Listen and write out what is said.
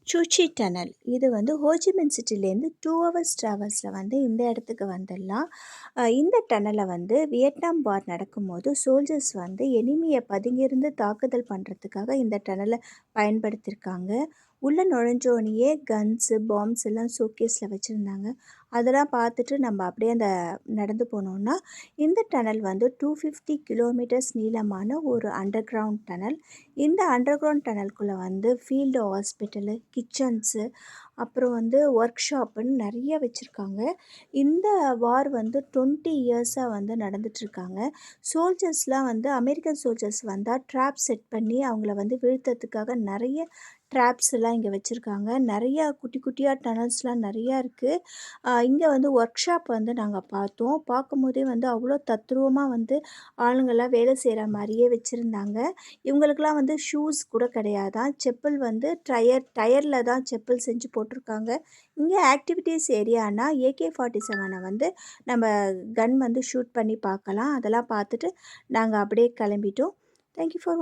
சூச்சி tunnel இது Ho Chi Minh சிட்டிலேருந்து 2 hours ட்ராவல்ஸில் இந்த இடத்துக்கு வந்துடலாம். இந்த டனலை வியட்நாம் வார் நடக்கும்போது சோல்ஜர்ஸ் எனிமியை பதுங்கியிருந்து தாக்குதல் பண்ணுறதுக்காக இந்த டனலை பயன்படுத்தியிருக்காங்க. உள்ளே நுழைஞ்சோனையே கன்ஸு பாம்ஸ் எல்லாம் ஷோகேஸில் வச்சுருந்தாங்க. அதெல்லாம் பார்த்துட்டு நம்ம அப்படியே அந்த நடந்து போனோம்னா இந்த டனல் 250 கிலோமீட்டர்ஸ் நீளமான ஒரு அண்டர் கிரவுண்ட் டனல். இந்த அண்டர் கிரவுண்ட் டனல்குள்ளே ஃபீல்டு ஹாஸ்பிட்டலு, கிச்சன்ஸு, அப்புறம் ஒர்க் ஷாப்புன்னு நிறைய வச்சுருக்காங்க. இந்த வார் 20 இயர்ஸாக நடந்துட்டுருக்காங்க. சோல்ஜர்ஸ்லாம் அமெரிக்கன் சோல்ஜர்ஸ் வந்தால் ட்ராப் செட் பண்ணி அவங்கள வீழ்த்தத்துக்காக நிறைய ட்ராப்ஸ் எல்லாம் இங்கே வச்சுருக்காங்க. நிறையா குட்டி குட்டியாக டனல்ஸ்லாம் நிறையா இருக்குது. இங்கே ஒர்க் ஷாப் நாங்கள் பார்த்தோம். பார்க்கும்போதே அவ்வளோ தத்ரூபமாக ஆளுங்கள்லாம் வேலை செய்கிற மாதிரியே வச்சுருந்தாங்க. இவங்களுக்கெல்லாம் ஷூஸ் கூட கிடையாதான். செப்பல் டயரில் தான் செப்பல் செஞ்சு போட்டிருக்காங்க. இங்கே ஆக்டிவிட்டீஸ் ஏரியானா AK-47 நம்ம கன் ஷூட் பண்ணி பார்க்கலாம். அதெல்லாம் பார்த்துட்டு நாங்கள் அப்படியே கிளம்பிட்டோம். Thank you for